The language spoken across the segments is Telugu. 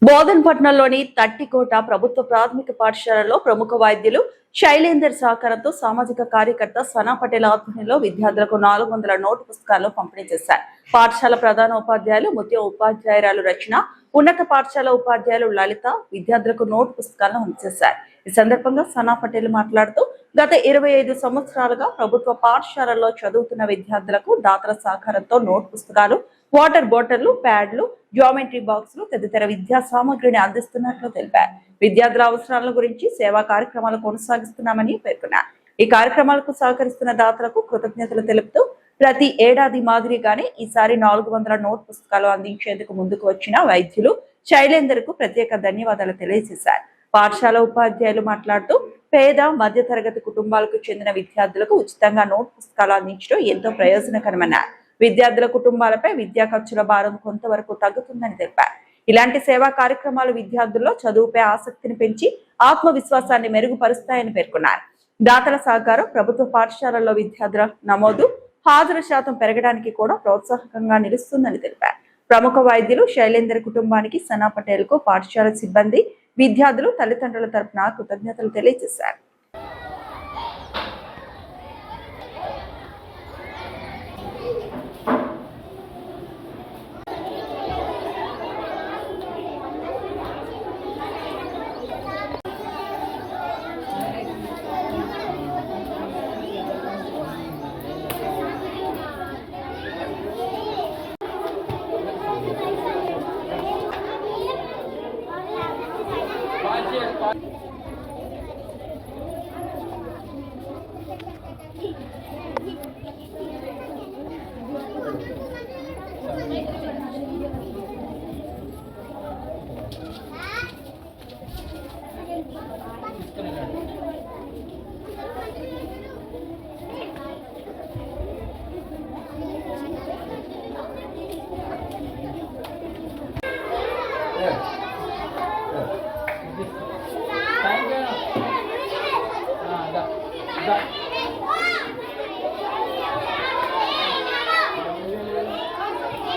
బోధన్పట్నంలోని తట్టికోట ప్రభుత్వ ప్రాథమిక పాఠశాలలో ప్రముఖ వైద్యులు శైలేందర్ సహకారంతో సామాజిక కార్యకర్త సనా పటేల్ ఆధ్వర్యంలో విద్యార్థులకు 400 నోటు పుస్తకాలను పంపిణీ చేశారు. పాఠశాల ప్రధాన ఉపాధ్యాయులు ముత్య ఉపాధ్యాయురాలు రచన, ఉన్నత పాఠశాల ఉపాధ్యాయులు లలిత విద్యార్థులకు నోటు పుస్తకాలను అందజేశారు. ఈ సందర్భంగా సనా పటేల్ మాట్లాడుతూ గత 25 సంవత్సరాలుగా ప్రభుత్వ పాఠశాలల్లో చదువుతున్న విద్యార్థులకు దాతల సహకారంతో నోటు పుస్తకాలు, వాటర్ బాటిళ్లు, ప్యాడ్లు, జియోమెట్రీ బాక్సులు తదితర విద్యా సామగ్రిని అందిస్తున్నట్లు తెలిపారు. విద్యార్థుల అవసరాల గురించి సేవా కార్యక్రమాలు కొనసాగిస్తున్నామని పేర్కొన్నారు. ఈ కార్యక్రమాలకు సహకరిస్తున్న దాతలకు కృతజ్ఞతలు తెలుపుతూ ప్రతి ఏడాది మాదిరిగానే ఈసారి 400 నోట్ పుస్తకాలు అందించేందుకు ముందుకు వచ్చిన వైద్యులు శైలేందర్ కు ప్రత్యేక ధన్యవాదాలు తెలియజేశారు. పాఠశాల ఉపాధ్యాయులు మాట్లాడుతూ పేద మధ్యతరగతి కుటుంబాలకు చెందిన విద్యార్థులకు ఉచితంగా నోట్ పుస్తకాలు అందించడం ఎంతో ప్రయోజనకరమన్నారు. విద్యార్థుల కుటుంబాలపై విద్యా ఖర్చుల భారం కొంతవరకు తగ్గుతుందని తెలిపారు. ఇలాంటి సేవా కార్యక్రమాలు విద్యార్థుల్లో చదువుపై ఆసక్తిని పెంచి ఆత్మవిశ్వాసాన్ని మెరుగుపరుస్తాయని పేర్కొన్నారు. దాతల సహకారం ప్రభుత్వ పాఠశాలల్లో విద్యార్థుల నమోదు, హాజరు శాతం పెరగడానికి కూడా ప్రోత్సాహకంగా నిలుస్తుందని తెలిపారు. ప్రముఖ వైద్యులు శైలేందర్ కుటుంబానికి సనా పటేల్ కు పాఠశాల సిబ్బంది, విద్యార్థులు, తల్లిదండ్రుల తరపున కృతజ్ఞతలు తెలియజేశారు.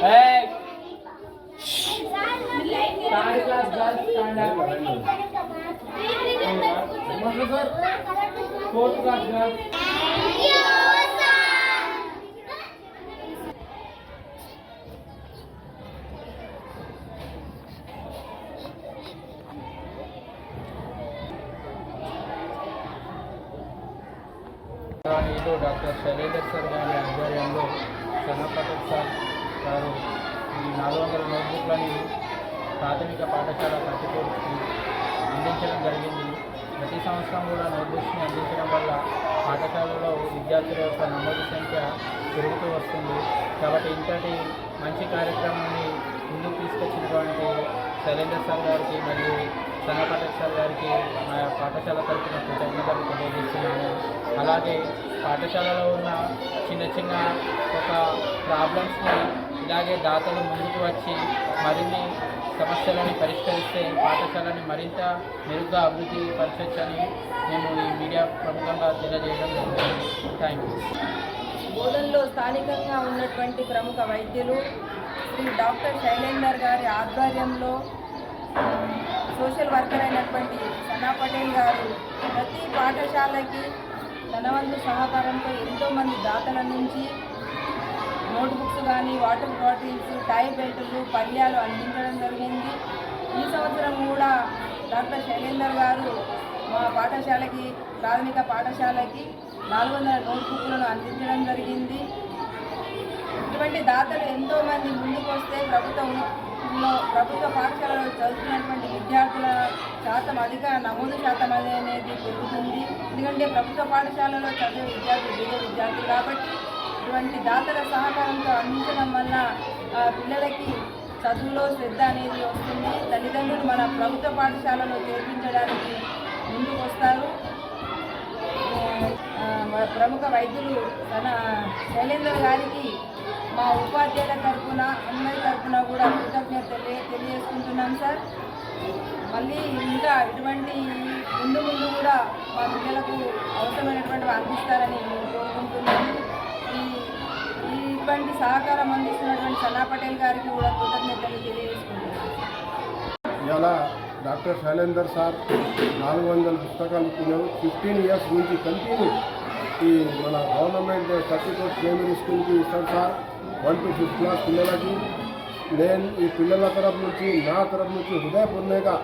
Hey! Third class girls stand up. Fourth class girls. Doctor Shailender sir గారి ఆధ్వర్యంలో సనా పటేల్ సార్ గారు ఈ 400 నోట్బుక్లని ప్రాథమిక పాఠశాల తట్టికోటకి అందించడం జరిగింది. ప్రతి సంవత్సరం కూడా నోట్బుక్స్ని అందించడం వల్ల పాఠశాలలో విద్యార్థుల యొక్క నమోదు సంఖ్య పెరుగుతూ వస్తుంది. కాబట్టి ఇంతటి మంచి కార్యక్రమాన్ని ముందుకు తీసుకొచ్చినటువంటి శైలేందర్ సార్ గారికి మరియు సనా పటేల్ సార్ గారికి మా పాఠశాల తరఫున కృతజ్ఞతలు తెలియజేస్తున్నాను. అలాగే పాఠశాలలో ఉన్న చిన్న ఒక ప్రాబ్లమ్స్ని ఇలాగే దాతలు ముందుకు వచ్చి మరిన్ని సమస్యలను పరిష్కరిస్తే పాఠశాలని మరింత మెరుగ్గా అభివృద్ధి పరచవచ్చని మేము ఈ మీడియా ప్రముఖంగా తెలియజేయడం జరుగుతుంది. Thank you. బోధనలో స్థానికంగా ఉన్నటువంటి ప్రముఖ వైద్యులు శ్రీ డాక్టర్ శైలేందర్ గారి ఆధ్వర్యంలో సోషల్ వర్కర్ అయినటువంటి సనా పటేల్ గారు ప్రతి పాఠశాలకి తన వంతు సహకారంతో ఎంతోమంది దాతల నుంచి నోట్బుక్స్ కానీ, వాటర్ బాటిల్స్, టై బెల్టులు, పళ్ళ్యాలు అందించడం జరిగింది. ఈ సంవత్సరం కూడా డాక్టర్ శైలేందర్ గారు మా పాఠశాలకి, ప్రాథమిక పాఠశాలకి 400 నోట్బుక్లను అందించడం జరిగింది. ఇటువంటి దాతలు ఎంతోమంది ముందుకు వస్తే ప్రభుత్వ పాఠశాలలో చదువుతున్నటువంటి విద్యార్థుల శాతం నమోదు శాతం అనేది పెరుగుతుంది. ఎందుకంటే ప్రభుత్వ పాఠశాలలో చదివే విద్యార్థులు కాబట్టి ఇటువంటి దాతల సహకారంతో అందించడం వల్ల పిల్లలకి చదువులో శ్రద్ధ అనేది వస్తుంది. తల్లిదండ్రులు మన ప్రభుత్వ పాఠశాలలో చేర్పించడానికి ముందుకు వస్తారు. ప్రముఖ వైద్యులు శైలేందర్ గారికి మా ఉపాధ్యాయుల తరఫున, అందరి తరఫున కూడా కృతజ్ఞత తెలియజేసుకుంటున్నాం సార్. మళ్ళీ ఇంకా ఇటువంటి ముందు కూడా మా పిల్లలకు అవసరమైనటువంటివి అందిస్తారని మేము కోరుకుంటున్నాము. ఇటువంటి సహకారం అందిస్తున్నటువంటి సనా పటేల్ గారికి కూడా కృతజ్ఞతలు తెలియజేసుకుంటున్నాను. ఇలా డాక్టర్ శైలేందర్ సార్ 400 పుస్తకాలు ఇచ్చినారు. 15 ఇయర్స్ నుంచి కంటిన్యూ ఈ మన గవర్నమెంట్ 34 ప్రైమరీ స్కూల్కి ఇస్తారు సార్. 1 to 5th క్లాస్ పిల్లలకి. నేను ఈ పిల్లల తరఫు నుంచి నా తరఫు నుంచి హృదయపూర్వకంగా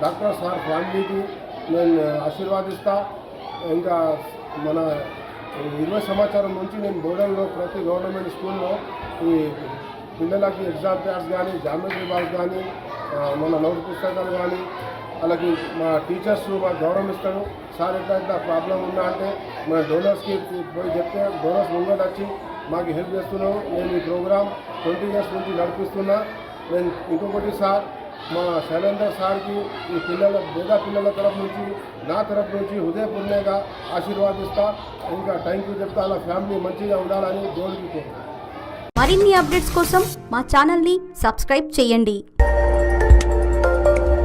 డాక్టర్ సార్ ఫ్యామిలీకి నేను ఆశీర్వాదిస్తా. ఇంకా మన 20 సంవత్సరం నుంచి నేను బోర్డర్లో ప్రతి గవర్నమెంట్ స్కూల్లో ఈ పిల్లలకి ఎగ్జామ్ ప్యాడ్స్ కానీ జామెట్రీ బాక్స్ కానీ మన నోట్ పుస్తకాలు కానీ అలాగే మా టీచర్స్ మాకు గౌరవం ఇస్తారు. సార్ ఎట్లా ప్రాబ్లం ఉన్నా అంటే మన డోనర్స్కి పోయి చెప్తే డోనర్స్ ముంగట వచ్చి మాకు హెల్ప్ చేస్తున్నాం. నేను ఈ ప్రోగ్రామ్ 20 ఇయర్స్ నుంచి నడిపిస్తున్నా. నేను ఇంకొకటి సార్ మా శైలేందర్ సార్కి ఈ పేద పిల్లల తరఫు నుంచి నా తరఫు నుంచి హృదయపూర్వకంగా ఆశీర్వాదిస్తా. ఇంకా థ్యాంక్ యూ చెప్తా. అలా ఫ్యామిలీ మంచిగా ఉండాలని దేవుడికి కోరుకుంటున్నాను. మరిన్ని అప్డేట్స్ కోసం మా ఛానల్ని సబ్స్క్రైబ్ చేయండి.